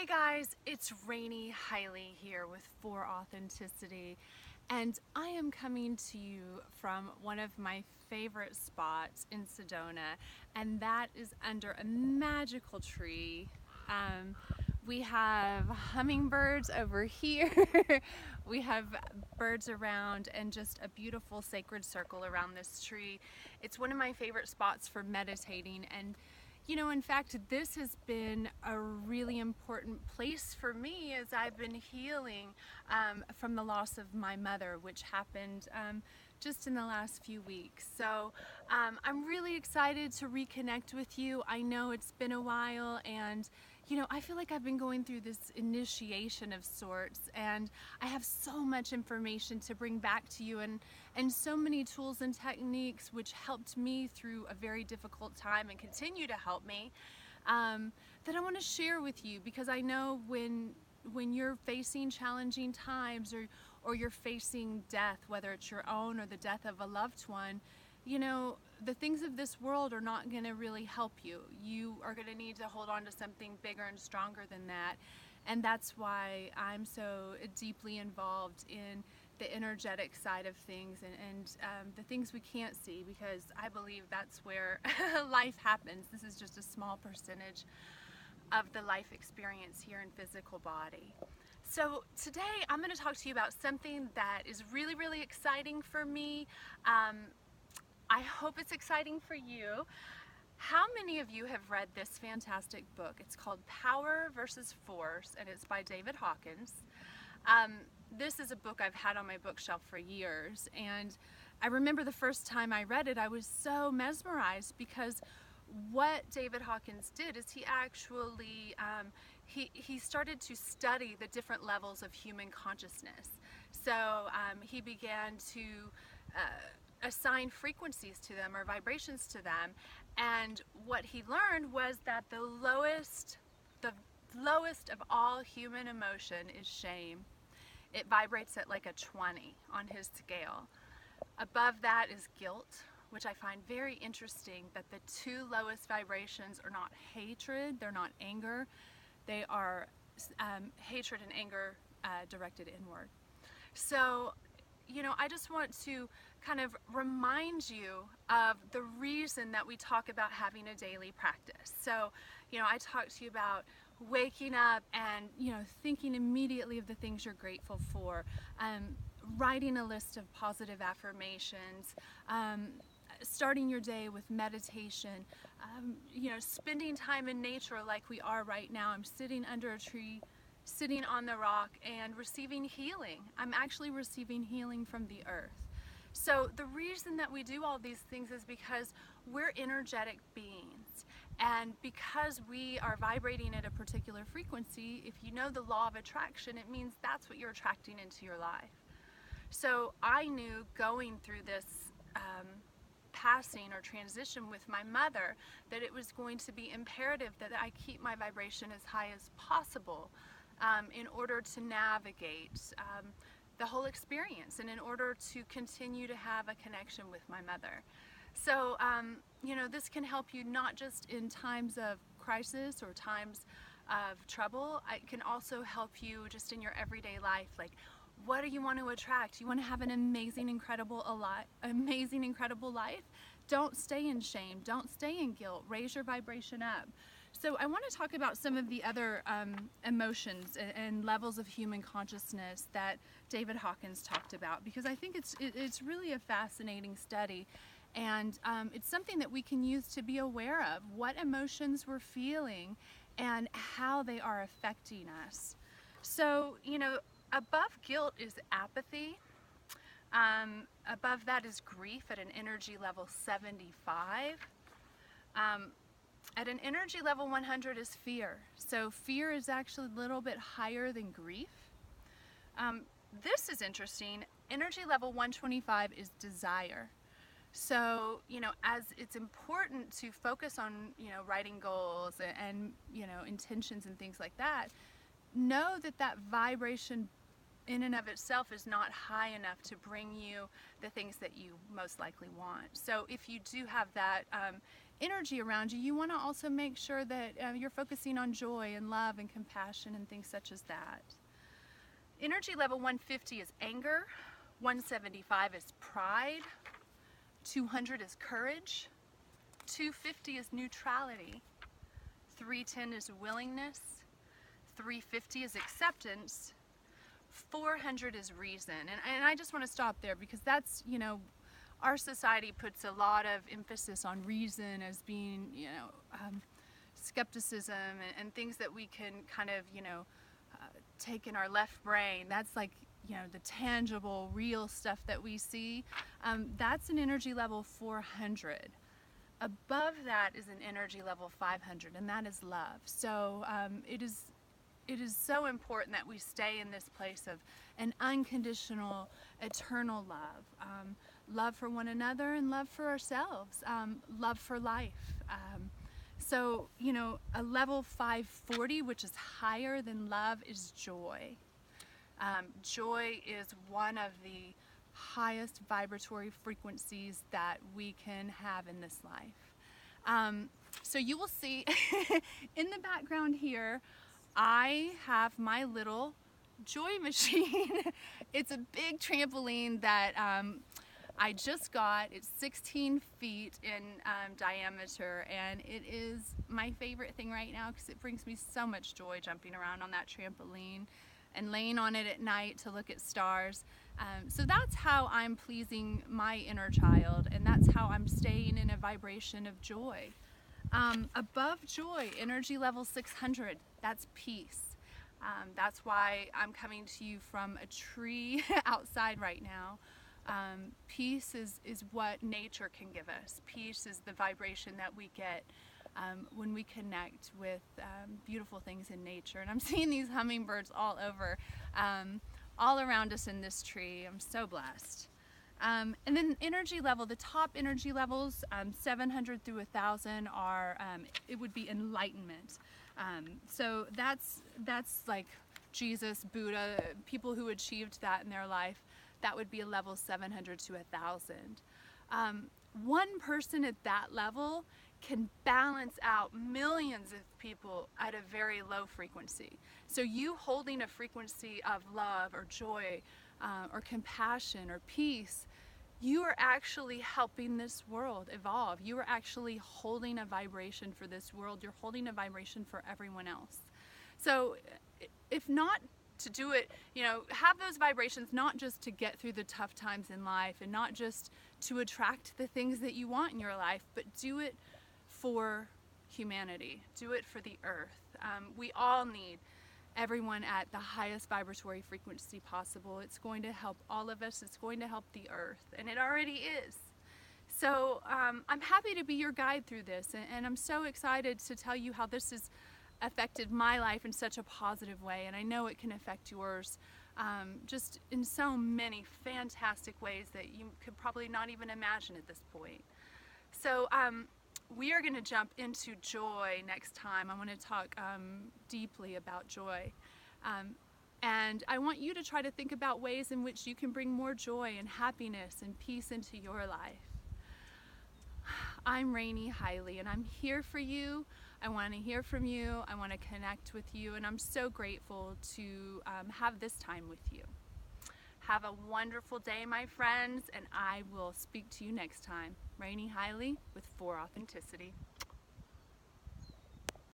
Hey guys, it's Rainey Highley here with For Authenticity, and I am coming to you from one of my favorite spots in Sedona, and that is under a magical tree. We have hummingbirds over here, we have birds around, and just a beautiful sacred circle around this tree. It's one of my favorite spots for meditating, and in fact, this has been a really important place for me as I've been healing from the loss of my mother, which happened just in the last few weeks. So I'm really excited to reconnect with you. I know it's been a while, and I feel like I've been going through this initiation of sorts, and I have so much information to bring back to you, and so many tools and techniques which helped me through a very difficult time and continue to help me, that I want to share with you, because I know when you're facing challenging times, or you're facing death, whether it's your own or the death of a loved one, the things of this world are not going to really help you. You are going to need to hold on to something bigger and stronger than that. And that's why I'm so deeply involved in the energetic side of things, and the things we can't see, because I believe that's where life happens. This is just a small percentage of the life experience here in physical body. So today I'm going to talk to you about something that is really, really exciting for me. I hope it's exciting for you. How many of you have read this fantastic book? It's called Power versus Force, and it's by David Hawkins. This is a book I've had on my bookshelf for years, and I remember the first time I read it, I was so mesmerized, because what David Hawkins did is he actually he started to study the different levels of human consciousness. So he began to assign frequencies to them, or vibrations to them, and what he learned was that the lowest of all human emotion is shame. It vibrates at like a 20 on his scale. Above that is guilt, which I find very interesting, that the two lowest vibrations are not hatred, they're not anger, they are hatred and anger directed inward. So I just want to kind of remind you of the reason that we talk about having a daily practice. So, I talk to you about waking up and, thinking immediately of the things you're grateful for, writing a list of positive affirmations, starting your day with meditation, spending time in nature like we are right now. I'm sitting under a tree, sitting on the rock, and receiving healing. I'm actually receiving healing from the earth. So the reason that we do all these things is because we're energetic beings, and because we are vibrating at a particular frequency, if you know the law of attraction, it means that's what you're attracting into your life. So I knew going through this passing or transition with my mother that it was going to be imperative that I keep my vibration as high as possible, in order to navigate the whole experience, and in order to continue to have a connection with my mother. So this can help you not just in times of crisis or times of trouble. It can also help you just in your everyday life. Like, what do you want to attract? You want to have an amazing, incredible life? Don't stay in shame. Don't stay in guilt. Raise your vibration up. So I want to talk about some of the other emotions and levels of human consciousness that David Hawkins talked about, because I think it's really a fascinating study, and it's something that we can use to be aware of what emotions we're feeling and how they are affecting us. So, above guilt is apathy. Above that is grief at an energy level 75. At an energy level 100 is fear. So fear is actually a little bit higher than grief. This is interesting. Energy level 125 is desire. So, as it's important to focus on, writing goals and intentions and things like that, know that vibration in and of itself is not high enough to bring you the things that you most likely want. So if you do have that energy around you, you want to also make sure that you're focusing on joy and love and compassion and things such as that. Energy level 150 is anger, 175 is pride, 200 is courage, 250 is neutrality, 310 is willingness, 350 is acceptance, 400 is reason. And I just want to stop there because that's, you know, our society puts a lot of emphasis on reason as being, you know, skepticism and things that we can kind of, you know, take in our left brain. That's like, you know, the tangible, real stuff that we see. That's an energy level 400. Above that is an energy level 500, and that is love. So it is so important that we stay in this place of an unconditional, eternal love. Love for one another and love for ourselves. Love for life. So, you know, a level 540, which is higher than love, is joy. Joy is one of the highest vibratory frequencies that we can have in this life. So you will see in the background here, I have my little joy machine. It's a big trampoline that I just got. It's 16 feet in diameter, and it is my favorite thing right now because it brings me so much joy jumping around on that trampoline and laying on it at night to look at stars. So that's how I'm pleasing my inner child, and that's how I'm staying in a vibration of joy. Above joy, energy level 600, that's peace. That's why I'm coming to you from a tree outside right now. Peace is what nature can give us. Peace is the vibration that we get when we connect with beautiful things in nature. And I'm seeing these hummingbirds all over, all around us in this tree. I'm so blessed. And then energy level, the top energy levels, 700 through 1,000 are, it would be enlightenment. So that's like Jesus, Buddha, people who achieved that in their life. That would be a level 700 to 1,000. One person at that level can balance out millions of people at a very low frequency. So you holding a frequency of love or joy or compassion or peace, you are actually helping this world evolve. You are actually holding a vibration for this world. You're holding a vibration for everyone else. So if not to do it, you know, have those vibrations not just to get through the tough times in life and not just to attract the things that you want in your life, but do it for humanity. Do it for the earth. We all need everyone at the highest vibratory frequency possible. It's going to help all of us. It's going to help the earth, and it already is. So I'm happy to be your guide through this, and I'm so excited to tell you how this has affected my life in such a positive way, and I know it can affect yours just in so many fantastic ways that you could probably not even imagine at this point. So we are going to jump into joy next time. I want to talk deeply about joy. And I want you to try to think about ways in which you can bring more joy and happiness and peace into your life. I'm Rainey Highley, and I'm here for you. I want to hear from you. I want to connect with you, and I'm so grateful to have this time with you. Have a wonderful day, my friends, and I will speak to you next time. Rainey Highley with For Authenticity.